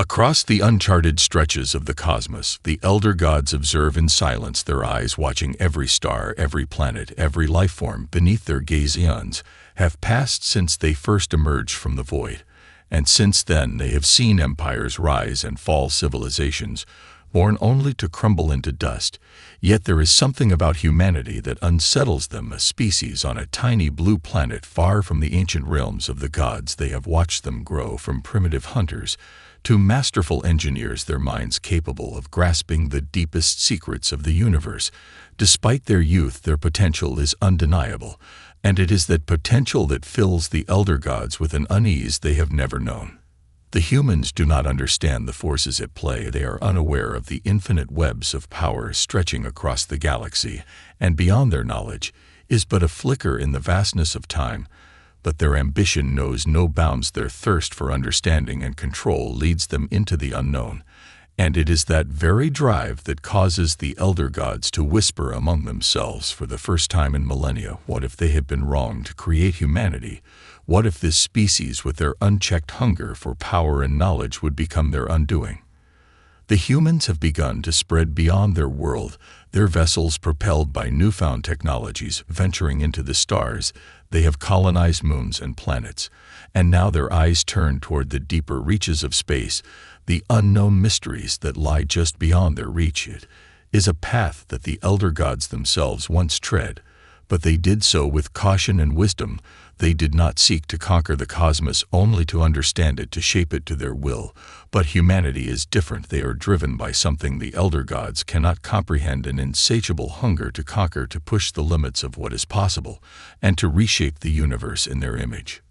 Across the uncharted stretches of the cosmos, the elder gods observe in silence, their eyes watching every star, every planet, every life form beneath their gaze. Eons have passed since they first emerged from the void, and since then they have seen empires rise and fall, civilizations born only to crumble into dust. Yet there is something about humanity that unsettles them, a species on a tiny blue planet far from the ancient realms of the gods. They have watched them grow from primitive hunters to masterful engineers, their minds capable of grasping the deepest secrets of the universe. Despite their youth, their potential is undeniable, and it is that potential that fills the elder gods with an unease they have never known. The humans do not understand the forces at play. They are unaware of the infinite webs of power stretching across the galaxy, and beyond their knowledge is but a flicker in the vastness of time. But their ambition knows no bounds. Their thirst for understanding and control leads them into the unknown, and it is that very drive that causes the elder gods to whisper among themselves for the first time in millennia. What if they had been wrong to create humanity? What if this species, with their unchecked hunger for power and knowledge, would become their undoing? The humans have begun to spread beyond their world, their vessels propelled by newfound technologies, venturing into the stars. They have colonized moons and planets, and now their eyes turn toward the deeper reaches of space, the unknown mysteries that lie just beyond their reach. It is a path that the elder gods themselves once tread, but they did so with caution and wisdom. They did not seek to conquer the cosmos only to understand it, to shape it to their will. But humanity is different. They are driven by something the elder gods cannot comprehend, an insatiable hunger to conquer, to push the limits of what is possible, and to reshape the universe in their image.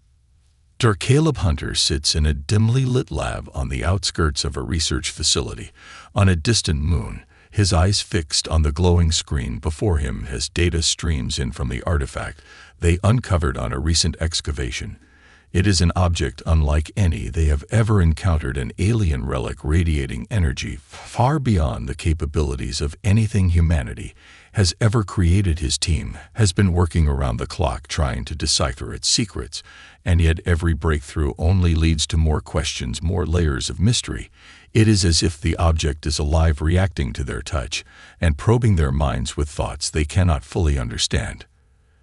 Dr. Caleb Hunter sits in a dimly lit lab on the outskirts of a research facility on a distant moon, his eyes fixed on the glowing screen before him as data streams in from the artifact they uncovered on a recent excavation. It is an object unlike any they have ever encountered, an alien relic radiating energy far beyond the capabilities of anything humanity has ever created. His team has been working around the clock trying to decipher its secrets, and yet every breakthrough only leads to more questions, more layers of mystery. It is as if the object is alive, reacting to their touch and probing their minds with thoughts they cannot fully understand.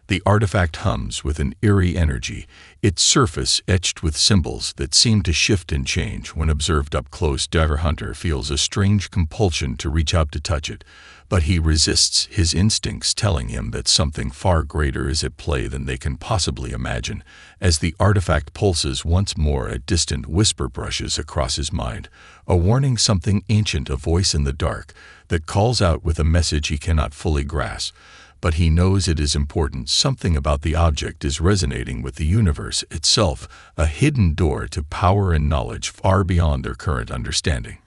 The artifact hums with an eerie energy, its surface etched with symbols that seem to shift and change when observed up close. Dr. Hunter feels a strange compulsion to reach out to touch it, but he resists, his instincts telling him that something far greater is at play than they can possibly imagine. As the artifact pulses once more, a distant whisper brushes across his mind, a warning, something ancient, a voice in the dark that calls out with a message he cannot fully grasp. But he knows it is important. Something about the object is resonating with the universe itself, a hidden door to power and knowledge far beyond their current understanding.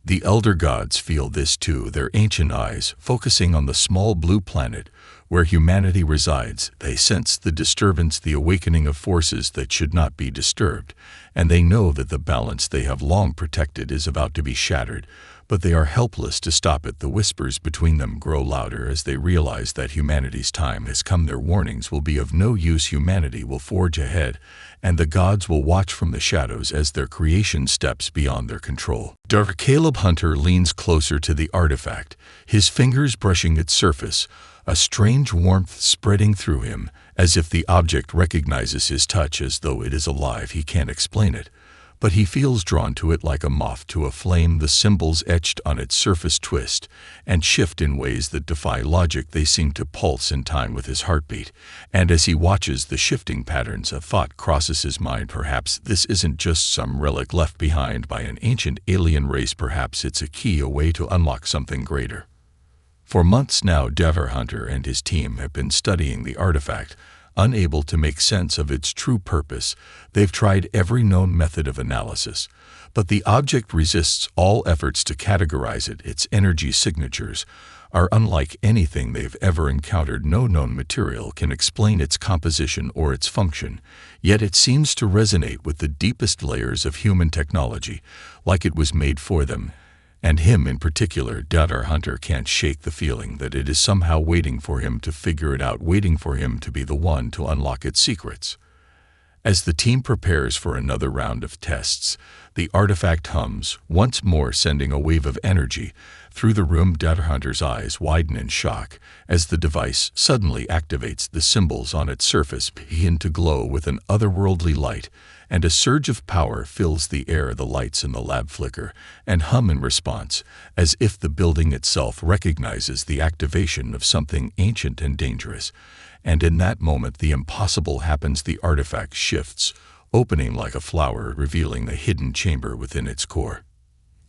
The elder gods feel this too, their ancient eyes focusing on the small blue planet where humanity resides. They sense the disturbance, the awakening of forces that should not be disturbed, and they know that the balance they have long protected is about to be shattered. But they are helpless to stop it. The whispers between them grow louder as they realize that humanity's time has come. Their warnings will be of no use. Humanity will forge ahead, and the gods will watch from the shadows as their creation steps beyond their control. Dr. Caleb Hunter leans closer to the artifact, his fingers brushing its surface, a strange warmth spreading through him, as if the object recognizes his touch, as though it is alive. He can't explain it, but he feels drawn to it like a moth to a flame. The symbols etched on its surface twist and shift in ways that defy logic. They seem to pulse in time with his heartbeat, and as he watches the shifting patterns, a thought crosses his mind. Perhaps this isn't just some relic left behind by an ancient alien race. Perhaps it's a key, a way to unlock something greater. For months now, Dr. Hunter and his team have been studying the artifact, unable to make sense of its true purpose. They've tried every known method of analysis, but the object resists all efforts to categorize it. Its energy signatures are unlike anything they've ever encountered. No known material can explain its composition or its function, yet it seems to resonate with the deepest layers of human technology, like it was made for them. And him in particular. Dr. Hunter can't shake the feeling that it is somehow waiting for him to figure it out, waiting for him to be the one to unlock its secrets. As the team prepares for another round of tests, the artifact hums, once more sending a wave of energy through the room. Data Hunter's eyes widen in shock as the device suddenly activates. The symbols on its surface begin to glow with an otherworldly light, and a surge of power fills the air. The lights in the lab flicker and hum in response, as if the building itself recognizes the activation of something ancient and dangerous. And in that moment, the impossible happens. The artifact shifts, opening like a flower, revealing the hidden chamber within its core.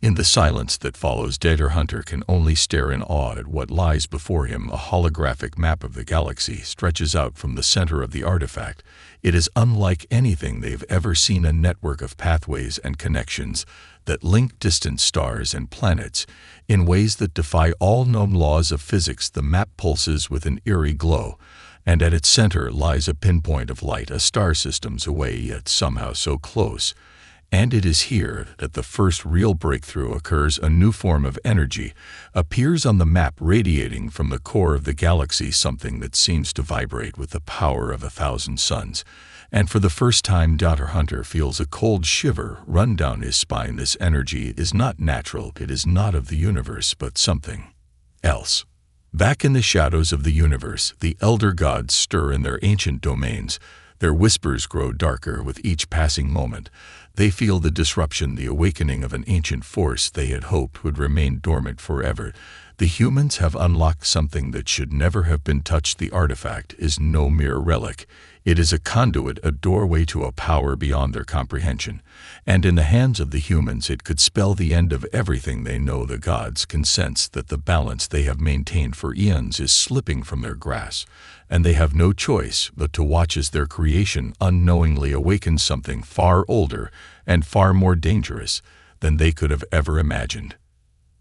In the silence that follows, Data Hunter can only stare in awe at what lies before him. A holographic map of the galaxy stretches out from the center of the artifact. It is unlike anything they've ever seen, a network of pathways and connections that link distant stars and planets in ways that defy all known laws of physics. The map pulses with an eerie glow, and at its center lies a pinpoint of light, a star systems away, yet somehow so close. And it is here that the first real breakthrough occurs. A new form of energy appears on the map, radiating from the core of the galaxy, something that seems to vibrate with the power of 1,000 suns. And for the first time, Data Hunter feels a cold shiver run down his spine. This energy is not natural, it is not of the universe, but something else. Back in the shadows of the universe, the elder gods stir in their ancient domains. Their whispers grow darker with each passing moment. They feel the disruption, the awakening of an ancient force they had hoped would remain dormant forever. The humans have unlocked something that should never have been touched. The artifact is no mere relic. It is a conduit, a doorway to a power beyond their comprehension. And in the hands of the humans, it could spell the end of everything they know. The gods can sense that the balance they have maintained for eons is slipping from their grasp, and they have no choice but to watch as their creation unknowingly awakens something far older and far more dangerous than they could have ever imagined.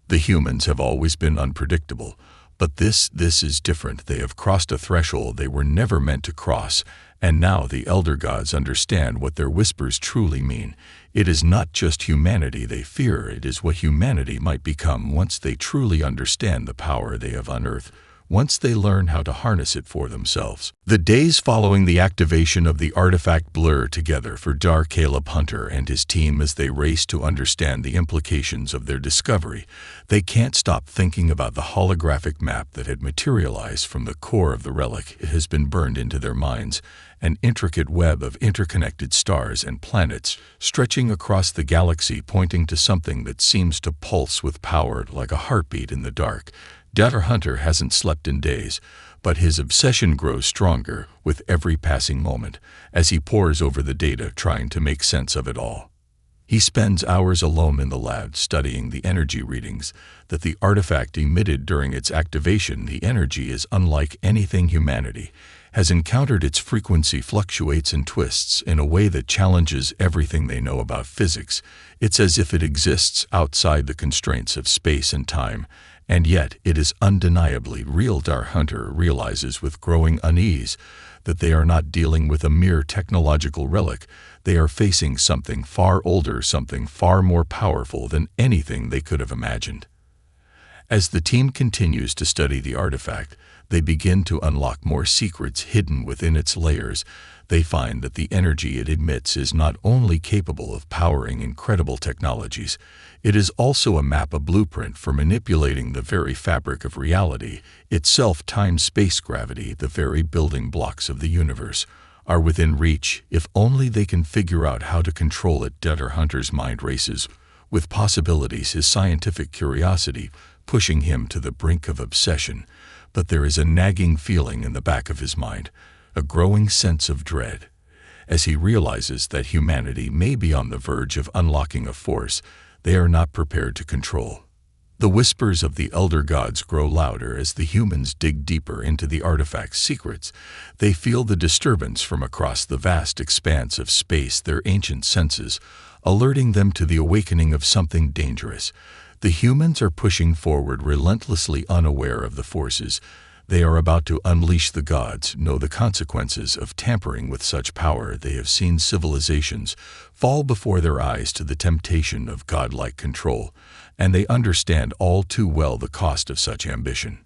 The humans have always been unpredictable, but this is different. They have crossed a threshold they were never meant to cross, and now the elder gods understand what their whispers truly mean. It is not just humanity they fear, it is what humanity might become once they truly understand the power they have unearthed, once they learn how to harness it for themselves. The days following the activation of the artifact blur together for Caleb Hunter and his team as they race to understand the implications of their discovery. They can't stop thinking about the holographic map that had materialized from the core of the relic. It has been burned into their minds, an intricate web of interconnected stars and planets stretching across the galaxy, pointing to something that seems to pulse with power like a heartbeat in the dark. Data Hunter hasn't slept in days, but his obsession grows stronger with every passing moment as he pores over the data, trying to make sense of it all. He spends hours alone in the lab studying the energy readings that the artifact emitted during its activation. The energy is unlike anything humanity has encountered. Its frequency fluctuates and twists in a way that challenges everything they know about physics. It's as if it exists outside the constraints of space and time, and yet it is undeniably real. Data Hunter realizes with growing unease that they are not dealing with a mere technological relic. They are facing something far older, something far more powerful than anything they could have imagined. As the team continues to study the artifact, they begin to unlock more secrets hidden within its layers. They find that the energy it emits is not only capable of powering incredible technologies, it is also a map, a blueprint for manipulating the very fabric of reality itself. Time, space, gravity, the very building blocks of the universe, are within reach if only they can figure out how to control it. Data Hunter's mind races with possibilities, his scientific curiosity pushing him to the brink of obsession. But there is a nagging feeling in the back of his mind, a growing sense of dread, as he realizes that humanity may be on the verge of unlocking a force they are not prepared to control. The whispers of the elder gods grow louder as the humans dig deeper into the artifact's secrets. They feel the disturbance from across the vast expanse of space, their ancient senses alerting them to the awakening of something dangerous. The humans are pushing forward, relentlessly unaware of the forces they are about to unleash. The gods know the consequences of tampering with such power. They have seen civilizations fall before their eyes to the temptation of godlike control, and they understand all too well the cost of such ambition.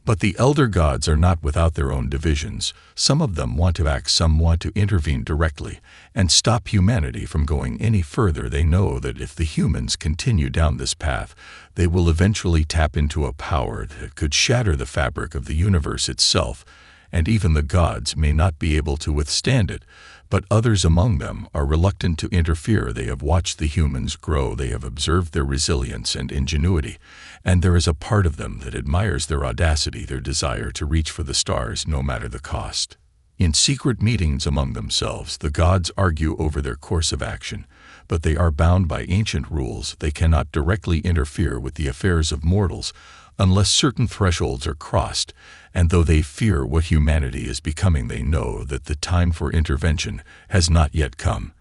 But the elder gods are not without their own divisions. Some of them want to act, some want to intervene directly and stop humanity from going any further. They know that if the humans continue down this path, they will eventually tap into a power that could shatter the fabric of the universe itself, and even the gods may not be able to withstand it. But others among them are reluctant to interfere. They have watched the humans grow, they have observed their resilience and ingenuity, and there is a part of them that admires their audacity, their desire to reach for the stars no matter the cost. In secret meetings among themselves, the gods argue over their course of action, but they are bound by ancient rules. They cannot directly interfere with the affairs of mortals unless certain thresholds are crossed, and though they fear what humanity is becoming, they know that the time for intervention has not yet come.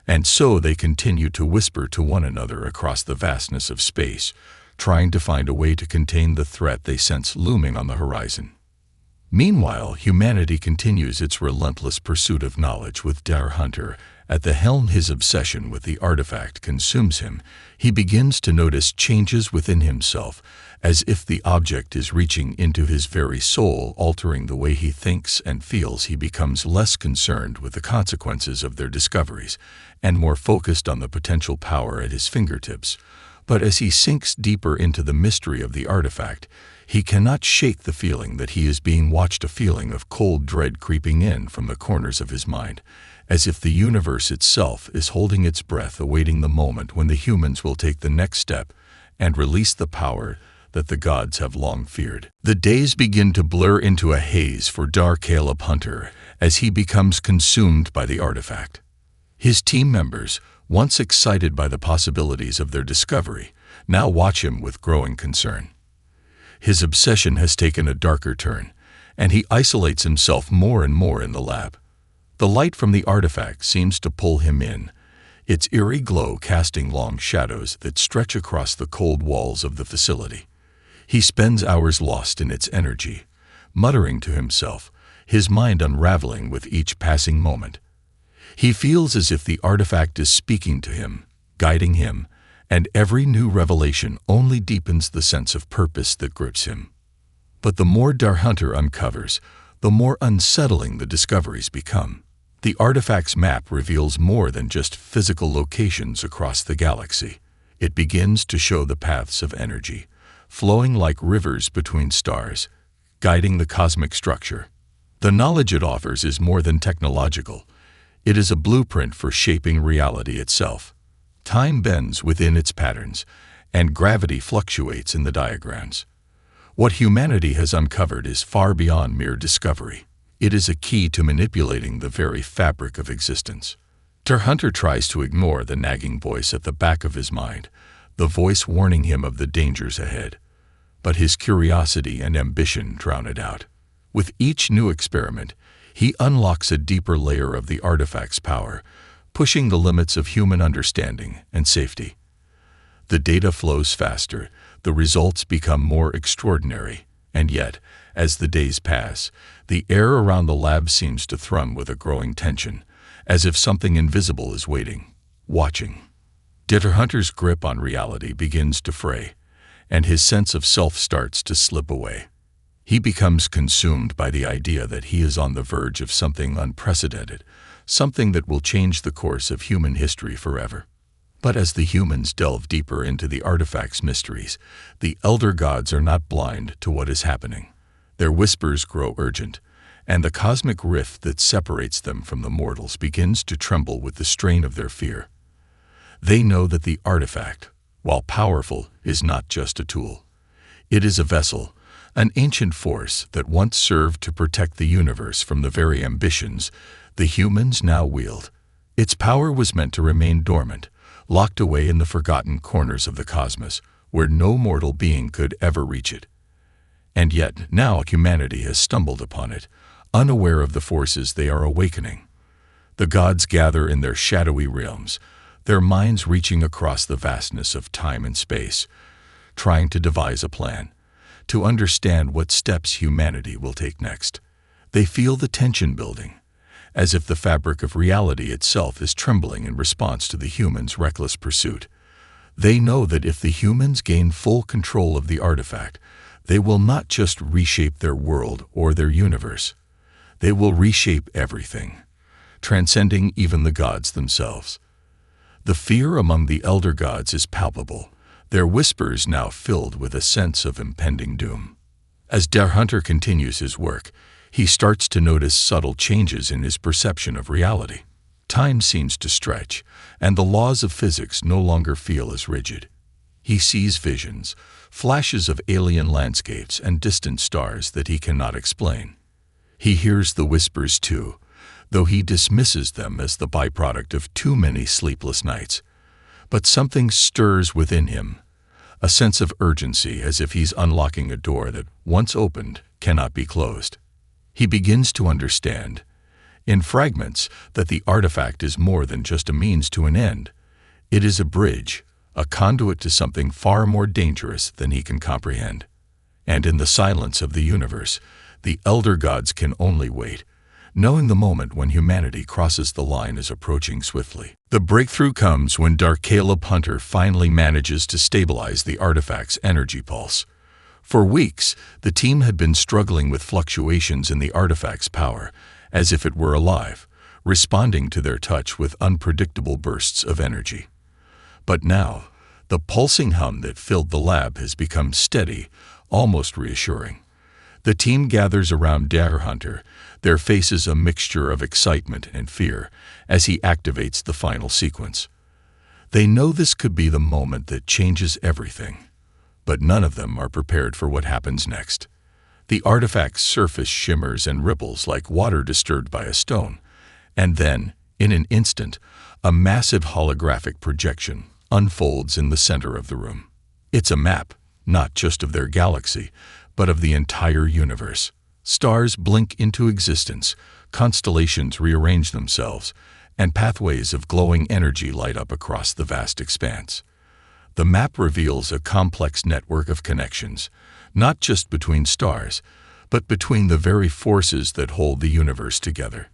And so they continue to whisper to one another across the vastness of space, trying to find a way to contain the threat they sense looming on the horizon. Meanwhile, humanity continues its relentless pursuit of knowledge with Darhunter at the helm. His obsession with the artifact consumes him. He begins to notice changes within himself, as if the object is reaching into his very soul, altering the way he thinks and feels. He becomes less concerned with the consequences of their discoveries and more focused on the potential power at his fingertips. But as he sinks deeper into the mystery of the artifact, he cannot shake the feeling that he is being watched, a feeling of cold dread creeping in from the corners of his mind, as if the universe itself is holding its breath, awaiting the moment when the humans will take the next step and release the power that the gods have long feared. The days begin to blur into a haze for Darhunter as he becomes consumed by the artifact. His team members, once excited by the possibilities of their discovery, now watch him with growing concern. His obsession has taken a darker turn, and he isolates himself more and more in the lab. The light from the artifact seems to pull him in, its eerie glow casting long shadows that stretch across the cold walls of the facility. He spends hours lost in its energy, muttering to himself, his mind unraveling with each passing moment. He feels as if the artifact is speaking to him, guiding him, and every new revelation only deepens the sense of purpose that grips him. But the more Darhunter uncovers, the more unsettling the discoveries become. The artifact's map reveals more than just physical locations across the galaxy. It begins to show the paths of energy, flowing like rivers between stars, guiding the cosmic structure. The knowledge it offers is more than technological. It is a blueprint for shaping reality itself. Time bends within its patterns, and gravity fluctuates in the diagrams. What humanity has uncovered is far beyond mere discovery. It is a key to manipulating the very fabric of existence. Darhunter tries to ignore the nagging voice at the back of his mind, the voice warning him of the dangers ahead. But his curiosity and ambition drown it out. With each new experiment, he unlocks a deeper layer of the artifact's power, pushing the limits of human understanding and safety. The data flows faster, the results become more extraordinary, and yet, as the days pass, the air around the lab seems to thrum with a growing tension, as if something invisible is waiting, watching. Darhunter's grip on reality begins to fray, and his sense of self starts to slip away. He becomes consumed by the idea that he is on the verge of something unprecedented, something that will change the course of human history forever. But as the humans delve deeper into the artifact's mysteries, the elder gods are not blind to what is happening. Their whispers grow urgent, and the cosmic rift that separates them from the mortals begins to tremble with the strain of their fear. They know that the artifact, while powerful, is not just a tool. It is a vessel, an ancient force that once served to protect the universe from the very ambitions the humans now wield. Its power was meant to remain dormant, locked away in the forgotten corners of the cosmos, where no mortal being could ever reach it. And yet, now humanity has stumbled upon it, unaware of the forces they are awakening. The gods gather in their shadowy realms, their minds reaching across the vastness of time and space, trying to devise a plan, to understand what steps humanity will take next. They feel the tension building, as if the fabric of reality itself is trembling in response to the humans' reckless pursuit. They know that if the humans gain full control of the artifact, They will not just reshape their world or their universe. They will reshape everything, transcending even the gods themselves. The fear among the elder gods is palpable, their whispers now filled with a sense of impending doom. As Der Hunter continues his work, he starts to notice subtle changes in his perception of reality. Time seems to stretch, and the laws of physics no longer feel as rigid. He sees visions, flashes of alien landscapes and distant stars that he cannot explain. He hears the whispers too, though he dismisses them as the byproduct of too many sleepless nights. But something stirs within him, a sense of urgency as if he's unlocking a door that, once opened, cannot be closed. He begins to understand, in fragments, that the artifact is more than just a means to an end. It is a bridge, a conduit to something far more dangerous than he can comprehend. And in the silence of the universe, the elder gods can only wait, knowing the moment when humanity crosses the line is approaching swiftly. The breakthrough comes when Caleb Hunter finally manages to stabilize the artifact's energy pulse. For weeks, the team had been struggling with fluctuations in the artifact's power, as if it were alive, responding to their touch with unpredictable bursts of energy. But now, the pulsing hum that filled the lab has become steady, almost reassuring. The team gathers around Der Hunter, their faces a mixture of excitement and fear, as he activates the final sequence. They know this could be the moment that changes everything, but none of them are prepared for what happens next. The artifact's surface shimmers and ripples like water disturbed by a stone, and then, in an instant, a massive holographic projection unfolds in the center of the room. It's a map, not just of their galaxy, but of the entire universe. Stars blink into existence, constellations rearrange themselves, and pathways of glowing energy light up across the vast expanse. The map reveals a complex network of connections, not just between stars, but between the very forces that hold the universe together.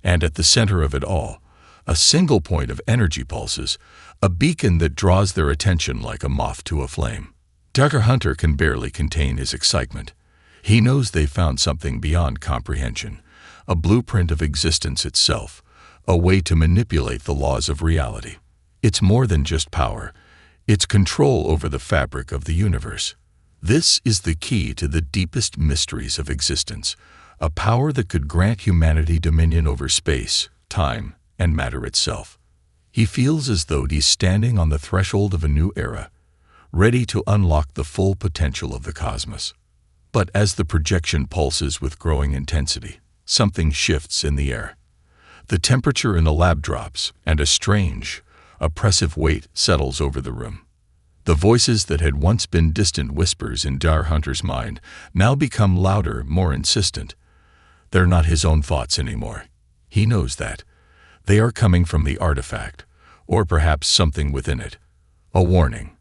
And at the center of it all, a single point of energy pulses, a beacon that draws their attention like a moth to a flame. Der Hunter can barely contain his excitement. He knows they've found something beyond comprehension, a blueprint of existence itself, a way to manipulate the laws of reality. It's more than just power. It's control over the fabric of the universe. This is the key to the deepest mysteries of existence, a power that could grant humanity dominion over space, time, and matter itself. He feels as though he's standing on the threshold of a new era, ready to unlock the full potential of the cosmos. But as the projection pulses with growing intensity, something shifts in the air. The temperature in the lab drops, and a strange, oppressive weight settles over the room. The voices that had once been distant whispers in Der Hunter's mind now become louder, more insistent. They're not his own thoughts anymore. He knows that. They are coming from the artifact, or perhaps something within it. A warning.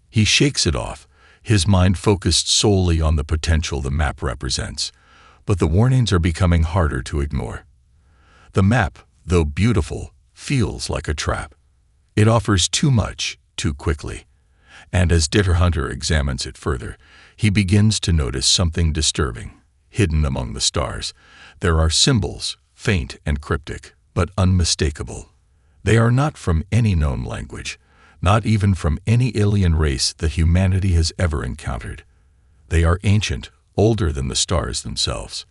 He shakes it off, his mind focused solely on the potential the map represents. But the warnings are becoming harder to ignore. The map, though beautiful, feels like a trap. It offers too much, too quickly. And as Der Hunter examines it further, he begins to notice something disturbing. Hidden among the stars, there are symbols, faint and cryptic, but unmistakable. They are not from any known language, not even from any alien race that humanity has ever encountered. They are ancient, older than the stars themselves.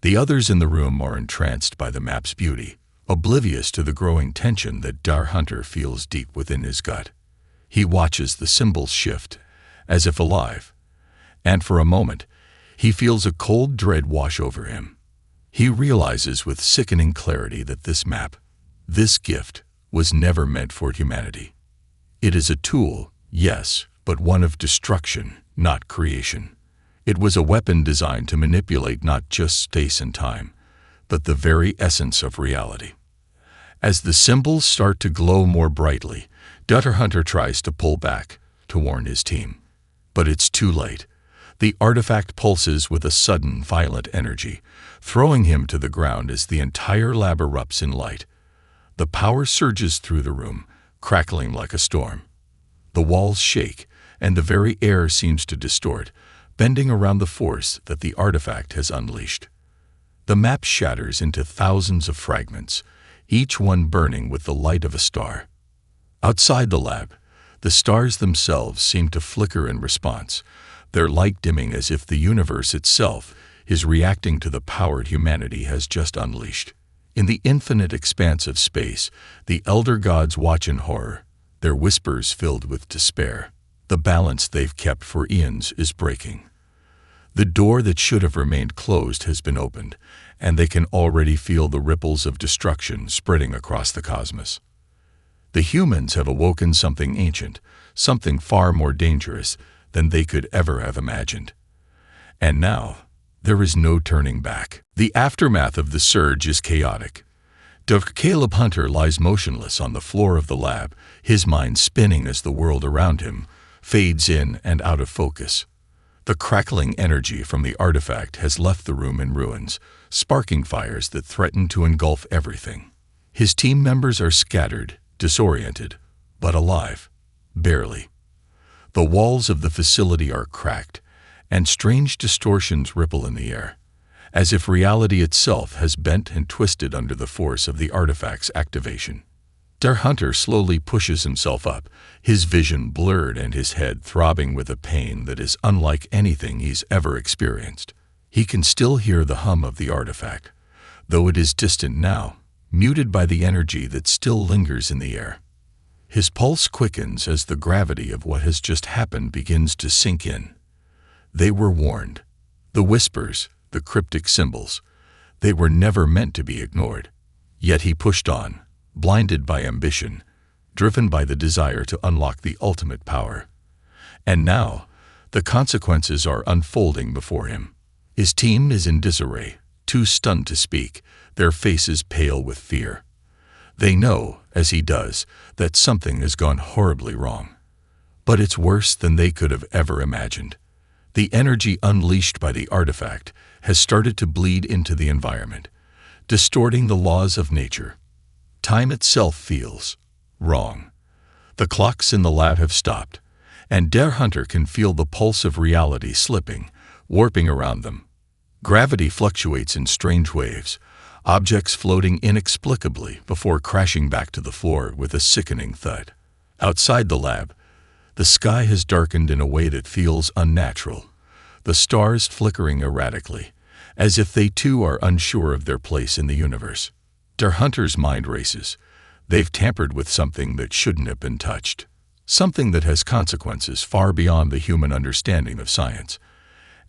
The others in the room are entranced by the map's beauty, oblivious to the growing tension that Der Hunter feels deep within his gut. He watches the symbols shift, as if alive, and for a moment, he feels a cold dread wash over him. He realizes with sickening clarity that this map, this gift, was never meant for humanity. It is a tool, yes, but one of destruction, not creation. It was a weapon designed to manipulate not just space and time, but the very essence of reality. As the symbols start to glow more brightly, Der Hunter tries to pull back, to warn his team. But it's too late. The artifact pulses with a sudden, violent energy, throwing him to the ground as the entire lab erupts in light. The power surges through the room, crackling like a storm. The walls shake, and the very air seems to distort, bending around the force that the artifact has unleashed. The map shatters into thousands of fragments, each one burning with the light of a star. Outside the lab, the stars themselves seem to flicker in response, their light dimming as if the universe itself is reacting to the power humanity has just unleashed. In the infinite expanse of space, the elder gods watch in horror, their whispers filled with despair. The balance they've kept for eons is breaking. The door that should have remained closed has been opened, and they can already feel the ripples of destruction spreading across the cosmos. The humans have awoken something ancient, something far more dangerous than they could ever have imagined. And now, there is no turning back. The aftermath of the surge is chaotic. Dr. Caleb Hunter lies motionless on the floor of the lab, his mind spinning as the world around him fades in and out of focus. The crackling energy from the artifact has left the room in ruins, sparking fires that threaten to engulf everything. His team members are scattered, disoriented, but alive. Barely. The walls of the facility are cracked, and strange distortions ripple in the air, as if reality itself has bent and twisted under the force of the artifact's activation. Der Hunter slowly pushes himself up, his vision blurred and his head throbbing with a pain that is unlike anything he's ever experienced. He can still hear the hum of the artifact, though it is distant now, muted by the energy that still lingers in the air. His pulse quickens as the gravity of what has just happened begins to sink in. They were warned. The whispers, the cryptic symbols, they were never meant to be ignored. Yet he pushed on, blinded by ambition, driven by the desire to unlock the ultimate power. And now, the consequences are unfolding before him. His team is in disarray, too stunned to speak, their faces pale with fear. They know, as he does, that something has gone horribly wrong. But it's worse than they could have ever imagined. The energy unleashed by the artifact has started to bleed into the environment, distorting the laws of nature. Time itself feels wrong. The clocks in the lab have stopped, and Der Hunter can feel the pulse of reality slipping, warping around them. Gravity fluctuates in strange waves, objects floating inexplicably before crashing back to the floor with a sickening thud. Outside the lab, the sky has darkened in a way that feels unnatural, the stars flickering erratically, as if they too are unsure of their place in the universe. Der Hunter's mind races. They've tampered with something that shouldn't have been touched, something that has consequences far beyond the human understanding of science.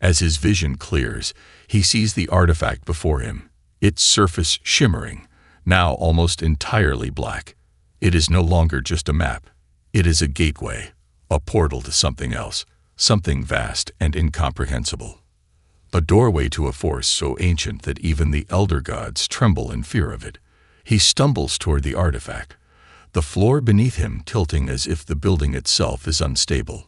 As his vision clears, he sees the artifact before him, its surface shimmering, now almost entirely black. It is no longer just a map. It is a gateway, a portal to something else, something vast and incomprehensible. A doorway to a force so ancient that even the elder gods tremble in fear of it. He stumbles toward the artifact, the floor beneath him tilting as if the building itself is unstable.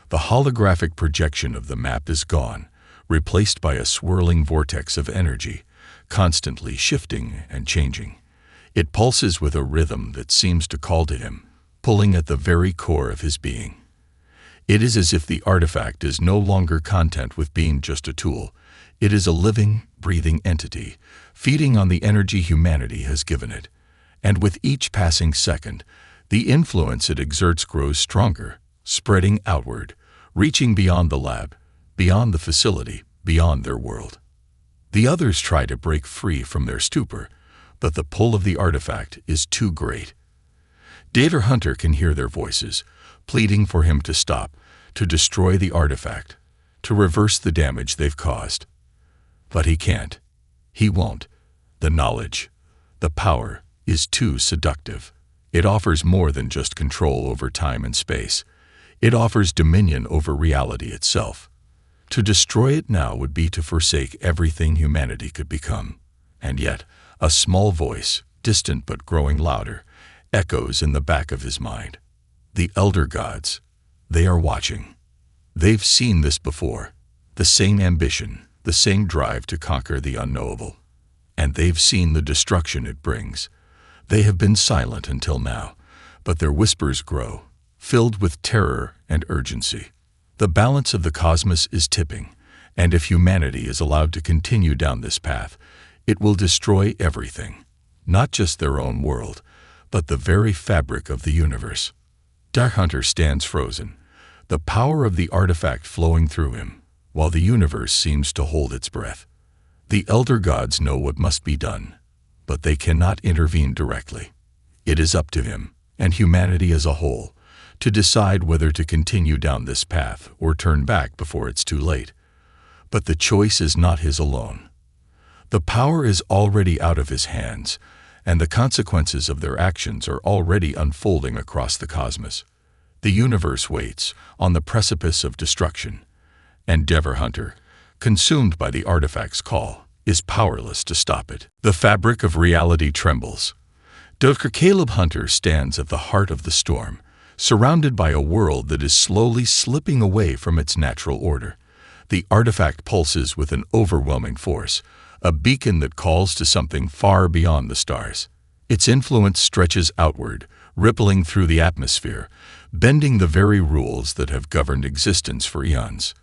The holographic projection of the map is gone, replaced by a swirling vortex of energy, constantly shifting and changing. It pulses with a rhythm that seems to call to him, pulling at the very core of his being. It is as if the artifact is no longer content with being just a tool. It is a living, breathing entity, feeding on the energy humanity has given it. And with each passing second, the influence it exerts grows stronger, spreading outward, reaching beyond the lab, beyond the facility, beyond their world. The others try to break free from their stupor, but the pull of the artifact is too great. Der Hunter can hear their voices, pleading for him to stop, to destroy the artifact, to reverse the damage they've caused. But he can't. He won't. The knowledge, the power, is too seductive. It offers more than just control over time and space. It offers dominion over reality itself. To destroy it now would be to forsake everything humanity could become. And yet, a small voice, distant but growing louder, echoes in the back of his mind. The elder gods, they are watching. They've seen this before, the same ambition, the same drive to conquer the unknowable. And they've seen the destruction it brings. They have been silent until now, but their whispers grow, filled with terror and urgency. The balance of the cosmos is tipping, and if humanity is allowed to continue down this path, it will destroy everything, not just their own world, but the very fabric of the universe. Darkhunter stands frozen, the power of the artifact flowing through him, while the universe seems to hold its breath. The elder gods know what must be done, but they cannot intervene directly. It is up to him, and humanity as a whole, to decide whether to continue down this path or turn back before it's too late. But the choice is not his alone. The power is already out of his hands, and the consequences of their actions are already unfolding across the cosmos. The universe waits, on the precipice of destruction, and Darkhunter, consumed by the artifact's call, is powerless to stop it. The fabric of reality trembles. Dr. Caleb Hunter stands at the heart of the storm, surrounded by a world that is slowly slipping away from its natural order. The artifact pulses with an overwhelming force, a beacon that calls to something far beyond the stars. Its influence stretches outward, rippling through the atmosphere, bending the very rules that have governed existence for eons.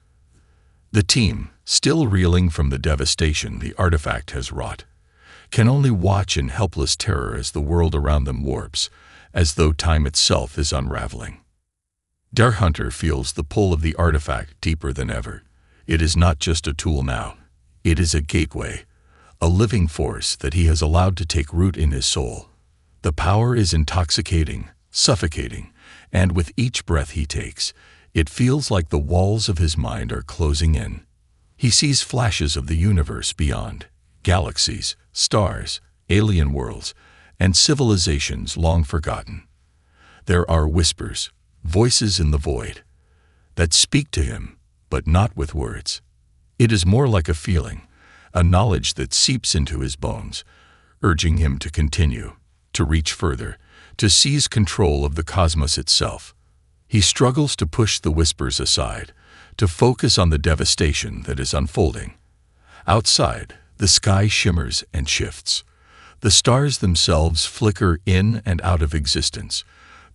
The team, still reeling from the devastation the artifact has wrought, can only watch in helpless terror as the world around them warps, as though time itself is unraveling. Darkhunter feels the pull of the artifact deeper than ever. It is not just a tool now. It is a gateway, a living force that he has allowed to take root in his soul. The power is intoxicating, suffocating, and with each breath he takes, it feels like the walls of his mind are closing in. He sees flashes of the universe beyond, galaxies, stars, alien worlds, and civilizations long forgotten. There are whispers, voices in the void, that speak to him, but not with words. It is more like a feeling, a knowledge that seeps into his bones, urging him to continue, to reach further, to seize control of the cosmos itself. He struggles to push the whispers aside, to focus on the devastation that is unfolding. Outside, the sky shimmers and shifts. The stars themselves flicker in and out of existence,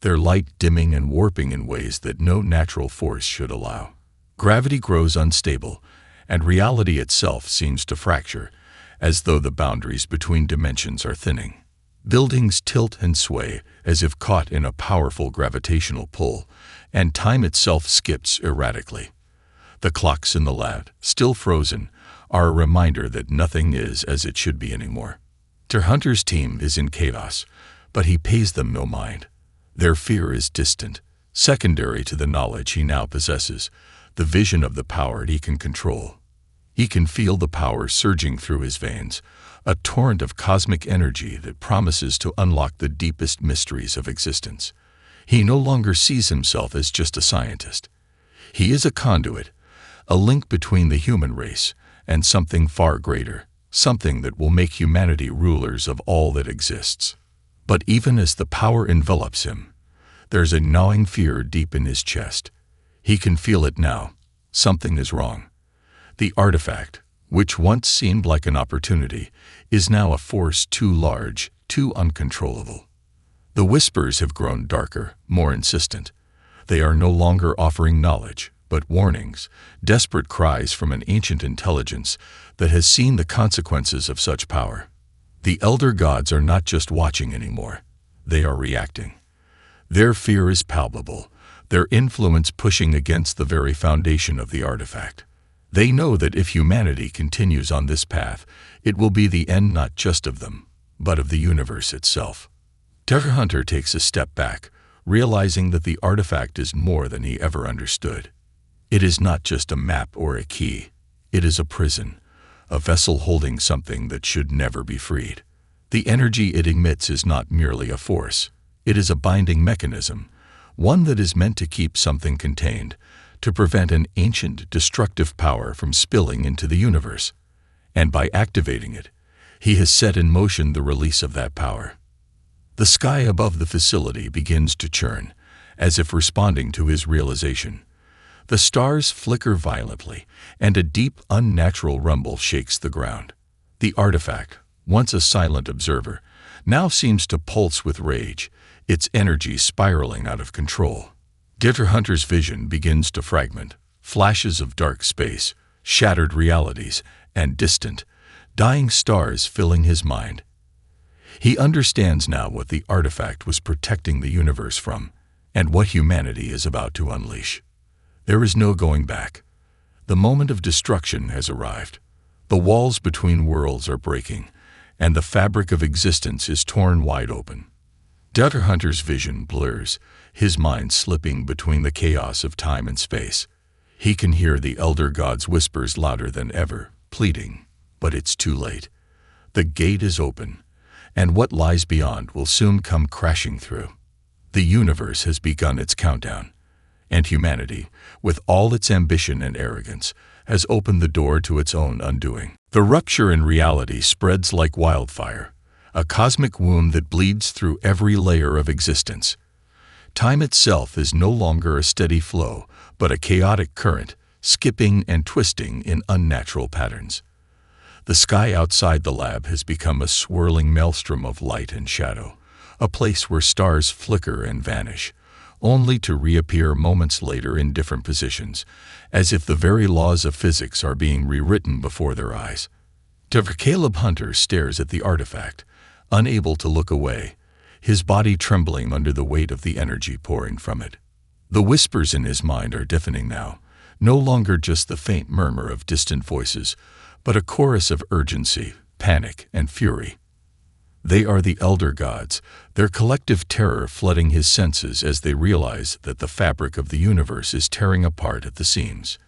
their light dimming and warping in ways that no natural force should allow. Gravity grows unstable, and reality itself seems to fracture, as though the boundaries between dimensions are thinning. Buildings tilt and sway as if caught in a powerful gravitational pull, and time itself skips erratically. The clocks in the lab, still frozen, are a reminder that nothing is as it should be anymore. Darkhunter's team is in chaos, but he pays them no mind. Their fear is distant, secondary to the knowledge he now possesses, the vision of the power he can control. He can feel the power surging through his veins, a torrent of cosmic energy that promises to unlock the deepest mysteries of existence. He no longer sees himself as just a scientist. He is a conduit, a link between the human race and something far greater, something that will make humanity rulers of all that exists. But even as the power envelops him, there's a gnawing fear deep in his chest. He can feel it now. Something is wrong. The artifact, which once seemed like an opportunity, is now a force too large, too uncontrollable. The whispers have grown darker, more insistent. They are no longer offering knowledge, but warnings, desperate cries from an ancient intelligence that has seen the consequences of such power. The elder gods are not just watching anymore. They are reacting. Their fear is palpable, their influence pushing against the very foundation of the artifact. They know that if humanity continues on this path, it will be the end not just of them, but of the universe itself. Darkhunter takes a step back, realizing that the artifact is more than he ever understood. It is not just a map or a key. It is a prison, a vessel holding something that should never be freed. The energy it emits is not merely a force. It is a binding mechanism, one that is meant to keep something contained, to prevent an ancient, destructive power from spilling into the universe. And by activating it, he has set in motion the release of that power. The sky above the facility begins to churn, as if responding to his realization. The stars flicker violently, and a deep, unnatural rumble shakes the ground. The artifact, once a silent observer, now seems to pulse with rage, its energy spiraling out of control. Darkhunter's vision begins to fragment, flashes of dark space, shattered realities, and distant, dying stars filling his mind. He understands now what the artifact was protecting the universe from, and what humanity is about to unleash. There is no going back. The moment of destruction has arrived. The walls between worlds are breaking, and the fabric of existence is torn wide open. Dr. Hunter's vision blurs, his mind slipping between the chaos of time and space. He can hear the elder gods' whispers louder than ever, pleading, but it's too late. The gate is open, and what lies beyond will soon come crashing through. The universe has begun its countdown, and humanity, with all its ambition and arrogance, has opened the door to its own undoing. The rupture in reality spreads like wildfire, a cosmic wound that bleeds through every layer of existence. Time itself is no longer a steady flow, but a chaotic current, skipping and twisting in unnatural patterns. The sky outside the lab has become a swirling maelstrom of light and shadow, a place where stars flicker and vanish, only to reappear moments later in different positions, as if the very laws of physics are being rewritten before their eyes. Dr. Caleb Hunter stares at the artifact, unable to look away, his body trembling under the weight of the energy pouring from it. The whispers in his mind are deafening now, no longer just the faint murmur of distant voices, but a chorus of urgency, panic, and fury. They are the elder gods, their collective terror flooding his senses as they realize that the fabric of the universe is tearing apart at the seams.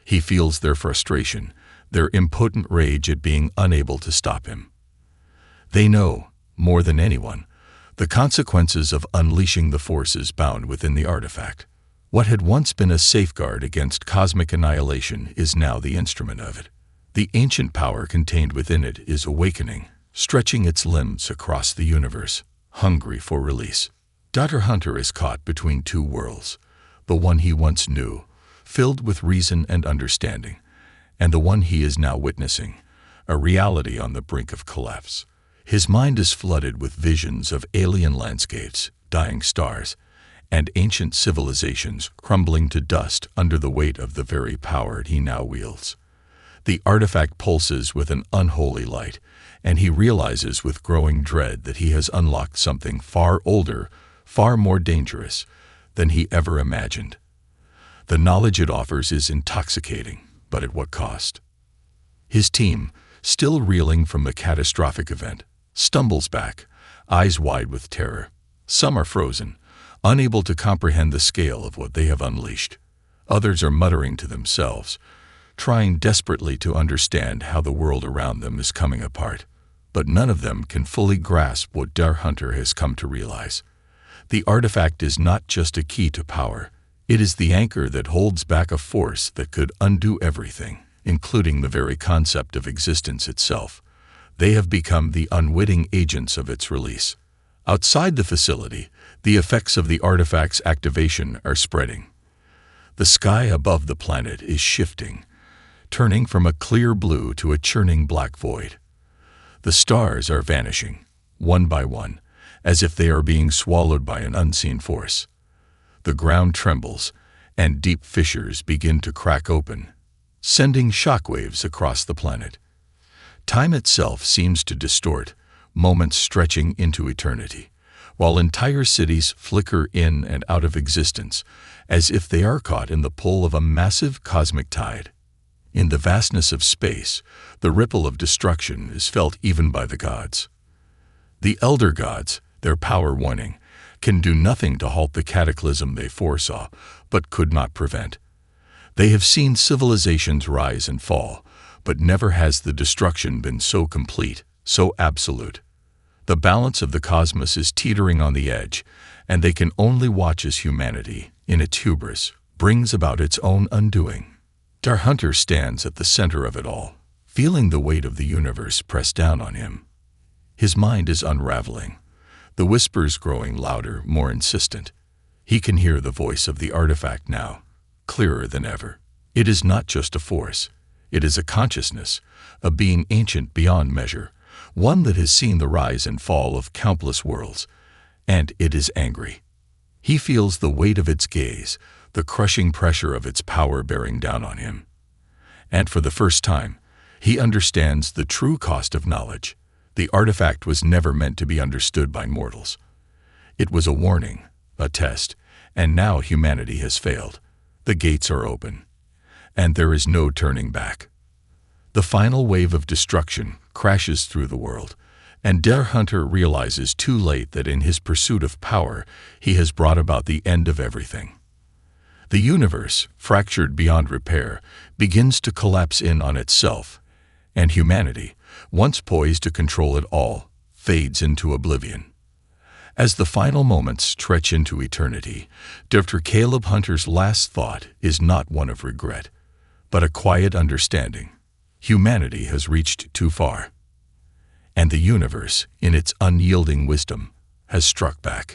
He feels their frustration, their impotent rage at being unable to stop him. They know, more than anyone, the consequences of unleashing the forces bound within the artifact. What had once been a safeguard against cosmic annihilation is now the instrument of it. The ancient power contained within it is awakening, stretching its limbs across the universe, hungry for release. Dr. Hunter is caught between two worlds, the one he once knew, filled with reason and understanding, and the one he is now witnessing, a reality on the brink of collapse. His mind is flooded with visions of alien landscapes, dying stars, and ancient civilizations crumbling to dust under the weight of the very power he now wields. The artifact pulses with an unholy light, and he realizes with growing dread that he has unlocked something far older, far more dangerous than he ever imagined. The knowledge it offers is intoxicating, but at what cost? His team, still reeling from the catastrophic event, stumbles back, eyes wide with terror. Some are frozen, unable to comprehend the scale of what they have unleashed. Others are muttering to themselves, trying desperately to understand how the world around them is coming apart. But none of them can fully grasp what Dr. Hunter has come to realize. The artifact is not just a key to power. It is the anchor that holds back a force that could undo everything, including the very concept of existence itself. They have become the unwitting agents of its release. Outside the facility, the effects of the artifact's activation are spreading. The sky above the planet is shifting, turning from a clear blue to a churning black void. The stars are vanishing, one by one, as if they are being swallowed by an unseen force. The ground trembles, and deep fissures begin to crack open, sending shockwaves across the planet. Time itself seems to distort, moments stretching into eternity, while entire cities flicker in and out of existence, as if they are caught in the pull of a massive cosmic tide. In the vastness of space, the ripple of destruction is felt even by the gods. The elder gods, their power waning, can do nothing to halt the cataclysm they foresaw, but could not prevent. They have seen civilizations rise and fall, but never has the destruction been so complete, so absolute. The balance of the cosmos is teetering on the edge, and they can only watch as humanity, in its hubris, brings about its own undoing. Dr. Hunter stands at the center of it all, feeling the weight of the universe press down on him. His mind is unraveling, the whispers growing louder, more insistent. He can hear the voice of the artifact now, clearer than ever. It is not just a force. It is a consciousness, a being ancient beyond measure, one that has seen the rise and fall of countless worlds, and it is angry. He feels the weight of its gaze, the crushing pressure of its power bearing down on him. And for the first time, he understands the true cost of knowledge. The artifact was never meant to be understood by mortals. It was a warning, a test, and now humanity has failed. The gates are open, and there is no turning back. The final wave of destruction crashes through the world, and Der Hunter realizes too late that in his pursuit of power, he has brought about the end of everything. The universe, fractured beyond repair, begins to collapse in on itself, and humanity, once poised to control it all, fades into oblivion. As the final moments stretch into eternity, Dr. Caleb Hunter's last thought is not one of regret, but a quiet understanding. Humanity has reached too far, and the universe, in its unyielding wisdom, has struck back.